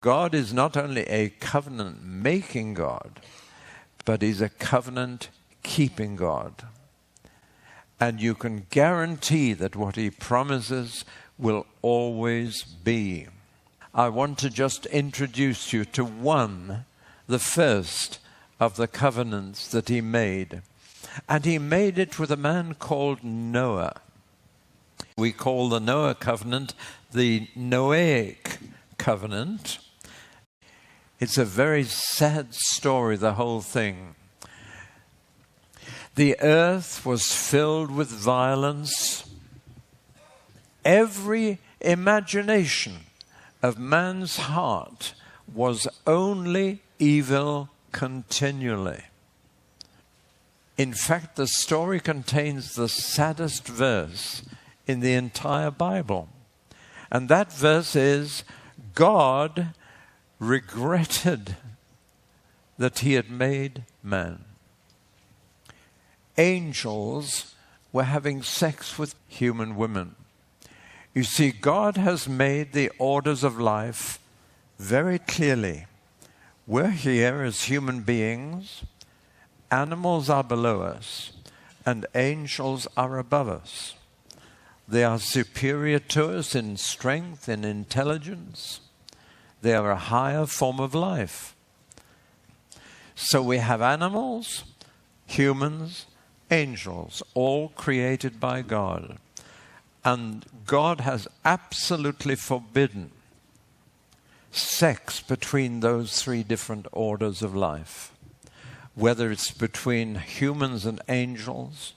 God is not only a covenant-making God, but He's a covenant-keeping God. And you can guarantee that what He promises will always be. I want to just introduce you to one, the first of the covenants that He made. And He made it with a man called Noah. We call the Noah covenant the Noahic covenant. It's a very sad story, the whole thing. The earth was filled with violence. Every imagination of man's heart was only evil continually. In fact, the story contains the saddest verse in the entire Bible. And that verse is, God regretted that He had made man. Angels were having sex with human women. You see, God has made the orders of life very clearly. We're here as human beings, animals are below us, and angels are above us. They are superior to us in strength, in intelligence. They are a higher form of life. So we have animals, humans, angels, all created by God. And God has absolutely forbidden sex between those three different orders of life. Whether it's between humans and angels,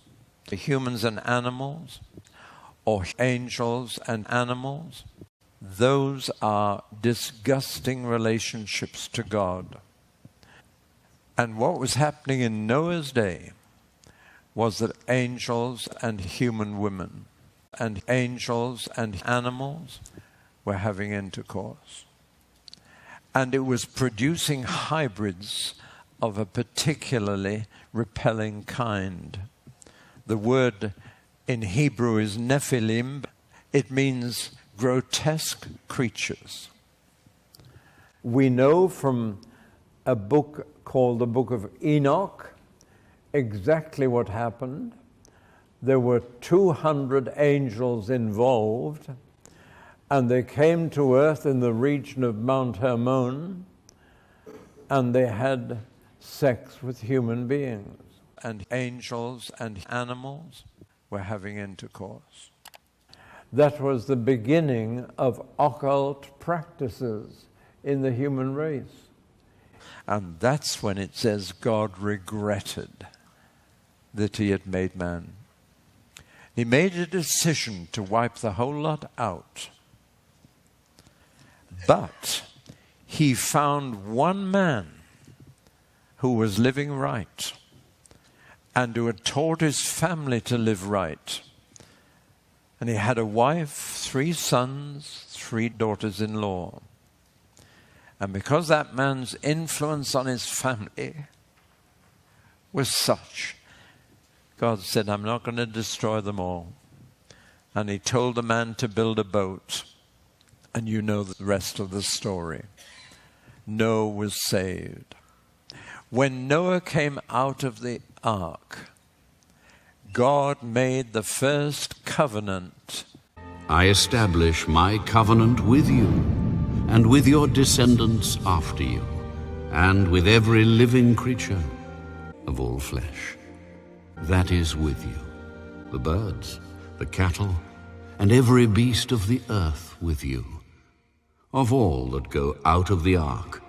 humans and animals, or angels and animals, those are disgusting relationships to God. And what was happening in Noah's day was that angels and human women and angels and animals were having intercourse. And it was producing hybrids of a particularly repelling kind. The word in Hebrew is Nephilim. It means grotesque creatures. We know from a book called the Book of Enoch exactly what happened. There were 200 angels involved, and they came to earth in the region of Mount Hermon, and they had sex with human beings. And angels and animals were having intercourse. That was the beginning of occult practices in the human race. And that's when it says God regretted that He had made man. He made a decision to wipe the whole lot out. But He found one man who was living right and who had taught his family to live right. And he had a wife, 3 sons, 3 daughters-in-law. And because that man's influence on his family was such, God said, I'm not going to destroy them all. And He told the man to build a boat. And you know the rest of the story. Noah was saved. When Noah came out of the ark, God made the first covenant. I establish my covenant with you, and with your descendants after you, and with every living creature of all flesh. That is with you, the birds, the cattle, and every beast of the earth with you. Of all that go out of the ark,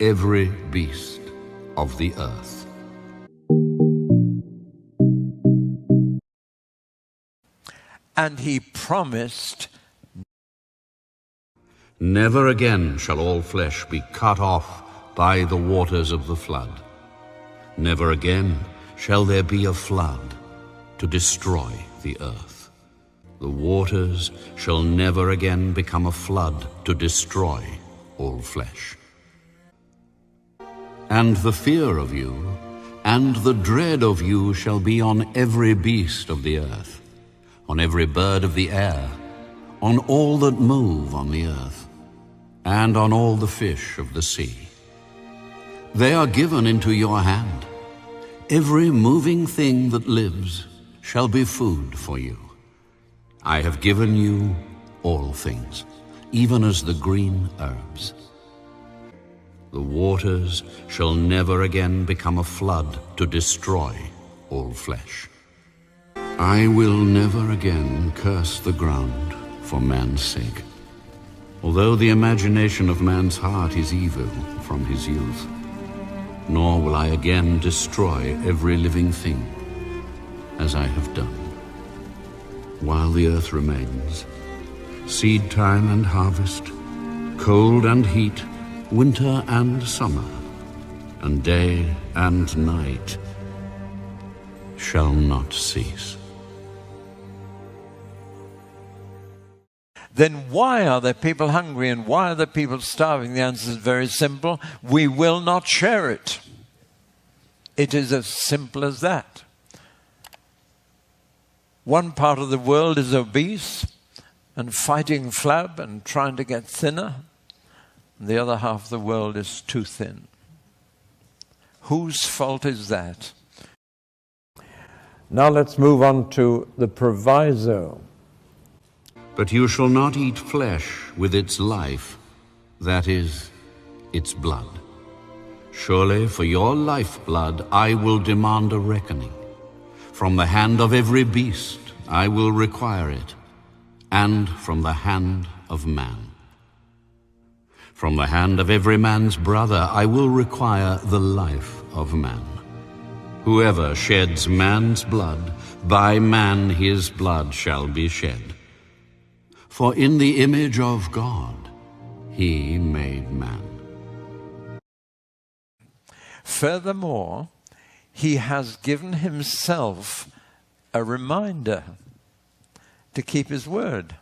every beast of the earth. And He promised, never again shall all flesh be cut off by the waters of the flood. Never again shall there be a flood to destroy the earth. The waters shall never again become a flood to destroy all flesh. And the fear of you and the dread of you shall be on every beast of the earth, on every bird of the air, on all that move on the earth. and on all the fish of the sea. They are given into your hand. Every moving thing that lives shall be food for you. I have given you all things, even as the green herbs. The waters shall never again become a flood to destroy all flesh. I will never again curse the ground for man's sake, although the imagination of man's heart is evil from his youth. Nor will I again destroy every living thing, as I have done. While the earth remains, seed time and harvest, cold and heat, winter and summer, and day and night shall not cease. Then why are there people hungry and why are there people starving? The answer is very simple. We will not share it. It is as simple as that. One part of the world is obese and fighting flab and trying to get thinner. The other half of the world is too thin. Whose fault is that? Now let's move on to the proviso. But you shall not eat flesh with its life, that is, its blood. Surely for your lifeblood I will demand a reckoning. From the hand of every beast I will require it, and from the hand of man. From the hand of every man's brother I will require the life of man. Whoever sheds man's blood, by man his blood shall be shed. For in the image of God he made man. Furthermore, he has given himself a reminder to keep his word.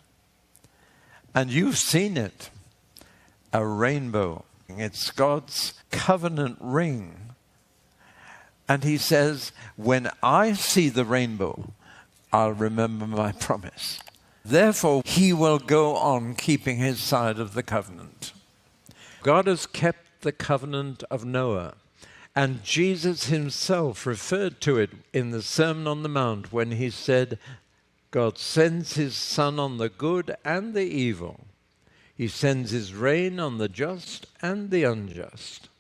And you've seen it, a rainbow. It's God's covenant ring. And he says, when I see the rainbow, I'll remember my promise. Therefore, he will go on keeping his side of the covenant. God has kept the covenant of Noah, and Jesus himself referred to it in the Sermon on the Mount when he said, God sends his sun on the good and the evil. He sends his rain on the just and the unjust.